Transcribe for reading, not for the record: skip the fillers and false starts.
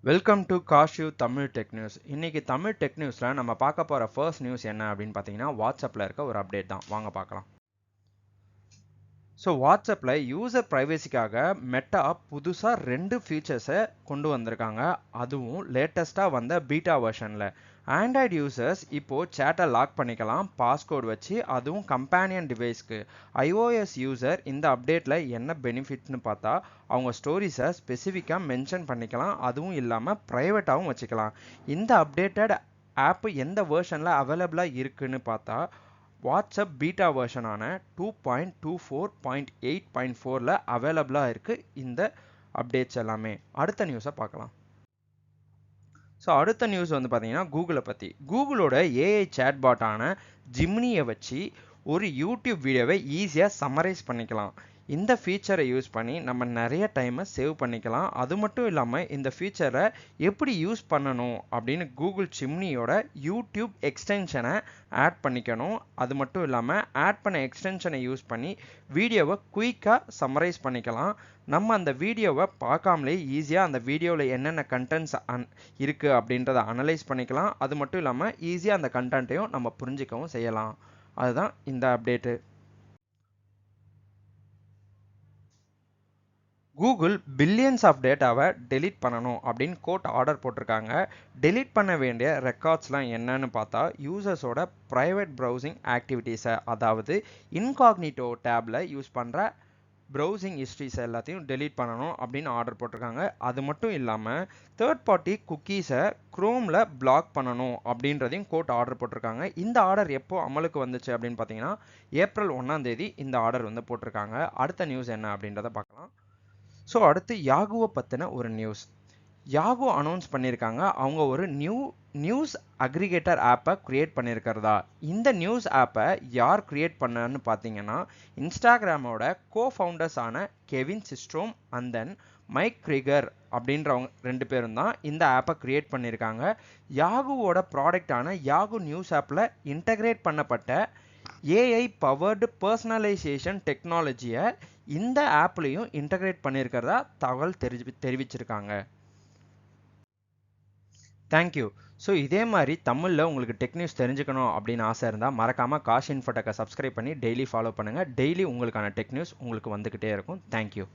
Welcome to cashew Tamil tech news. இன்னைக்கு Tamil tech நியூஸில் நம்ம பார்க்க போகிற ஃபர்ஸ்ட் நியூஸ் என்ன அப்படின்னு பார்த்தீங்கன்னா வாட்ஸ்அப்பில் இருக்க ஒரு அப்டேட் தான். வாங்க பார்க்கலாம். ஸோ வாட்ஸ்அப்பில் யூசர் ப்ரைவசிக்காக மெட்டா புதுசாக 2 ஃபீச்சர்ஸை கொண்டு வந்திருக்காங்க. அதுவும் லேட்டஸ்ட்டாக வந்த பீட்டா வெர்ஷனில். ஆண்ட்ராய்டு யூசர்ஸ் இப்போது சேட்டை லாக் பண்ணிக்கலாம் பாஸ்கோட் வச்சு, அதுவும் கம்பேனியன் டிவைஸ்க்கு. iOS யூசர் இந்த அப்டேட்டில் என்ன பெனிஃபிட்னு பார்த்தா, அவங்க ஸ்டோரிஸை ஸ்பெசிஃபிக்காக மென்ஷன் பண்ணிக்கலாம், அதுவும் இல்லாமல் ப்ரைவேட்டாகவும் வச்சுக்கலாம். இந்த அப்டேட்டட் ஆப் எந்த வெர்ஷனில் அவைலபிளாக இருக்குன்னு பார்த்தா, வாட்ஸ்அப் பீட்டா வெர்ஷனான 2.24.8.4ல அவைலபிளாக இருக்குது இந்த அப்டேட்ஸ் எல்லாமே. அடுத்த நியூஸை பார்க்கலாம். ஸோ அடுத்த நியூஸ் வந்து பார்த்தீங்கன்னா கூகுளை பற்றி. கூகுளோட ஏஐ சேட்பாட்டான ஜிம்னியை வச்சு ஒரு யூடியூப் வீடியோவை ஈஸியாக சம்மரைஸ் பண்ணிக்கலாம். இந்த ஃபீச்சரை யூஸ் பண்ணி நம்ம நிறைய டைமை சேவ் பண்ணிக்கலாம். அது மட்டும் இல்லாமல் இந்த ஃபீச்சரை எப்படி யூஸ் பண்ணணும் அப்படின்னு கூகுள் ஜிம்னியோட யூடியூப் எக்ஸ்டென்ஷனை ஆட் பண்ணிக்கணும். அது மட்டும் இல்லாமல் ஆட் பண்ண எக்ஸ்டென்ஷனை யூஸ் பண்ணி வீடியோவை குயிக்காக சம்மரைஸ் பண்ணிக்கலாம். நம்ம அந்த வீடியோவை பார்க்காமலே ஈஸியாக அந்த வீடியோவில் என்னென்ன கண்டென்ட்ஸ் இருக்குது அப்படின்றத அனலைஸ் பண்ணிக்கலாம். அது மட்டும் இல்லாமல் ஈஸியாக அந்த கண்டென்ட்டையும் நம்ம புரிஞ்சிக்கவும் செய்யலாம். அதுதான் இந்த அப்டேட்டு. கூகுள் பில்லியன்ஸ் ஆஃப் டேட்டாவை டெலீட் பண்ணணும் அப்படின்னு கோர்ட் ஆர்டர் போட்டிருக்காங்க. டெலீட் பண்ண வேண்டிய ரெக்கார்ட்ஸ்லாம் என்னன்னு பார்த்தா, யூசர்ஸோட ப்ரைவேட் ப்ரௌசிங் ஆக்டிவிட்டீஸை, அதாவது இன்காக்னிட்டோ டேப்பில் யூஸ் பண்ணுற ப்ரௌசிங் ஹிஸ்ட்ரிஸ் எல்லாத்தையும் டெலீட் பண்ணணும் அப்படின்னு ஆர்டர் போட்டிருக்காங்க. அது மட்டும் இல்லாமல் தேர்ட் பார்ட்டி குக்கீஸை க்ரோமில் பிளாக் பண்ணணும் அப்படின்றதையும் கோர்ட் ஆர்டர் போட்டிருக்காங்க. இந்த ஆர்டர் எப்போ அமலுக்கு வந்துச்சு அப்படின்னு பார்த்தீங்கன்னா ஏப்ரல் 1 இந்த ஆர்டர் வந்து போட்டிருக்காங்க. அடுத்த நியூஸ் என்ன அப்படின்றத பார்க்கலாம். ஸோ அடுத்து யாகுவை பற்றின ஒரு நியூஸ். யாகு அனௌன்ஸ் பண்ணியிருக்காங்க அவங்க ஒரு நியூஸ் அக்ரிகேட்டர் ஆப்பை க்ரியேட் பண்ணியிருக்கிறதா. இந்த நியூஸ் ஆப்பை யார் க்ரியேட் பண்ணான்னு பார்த்தீங்கன்னா, இன்ஸ்டாகிராமோட கோஃபவுண்டர்ஸான Kevin Systrom and then Mike Krieger அப்படின்றவங்க 2 பேரும் தான் இந்த ஆப்பை க்ரியேட் பண்ணியிருக்காங்க. யாகுவோட ப்ராடக்டான யாகு நியூஸ் ஆப்பில் இன்டகிரேட் பண்ணப்பட்ட ஏஐ பவர்டு பர்சனலைசேஷன் டெக்னாலஜியை இந்த ஆப்லையும் இன்டகிரேட் பண்ணியிருக்கிறதா தகவல் தெரிவிச்சிருக்காங்க. தேங்க்யூ. ஸோ இதே மாதிரி தமிழில் உங்களுக்கு டெக் நியூஸ் தெரிஞ்சுக்கணும் அப்படின்னு ஆசை இருந்தால் மறக்காமல் காஷ் இன்ஃபோடெக்கை சப்ஸ்கிரைப் பண்ணி டெய்லி ஃபாலோ பண்ணுங்கள். டெய்லி உங்களுக்கான டெக் நியூஸ் உங்களுக்கு வந்துக்கிட்டே இருக்கும். தேங்க்யூ.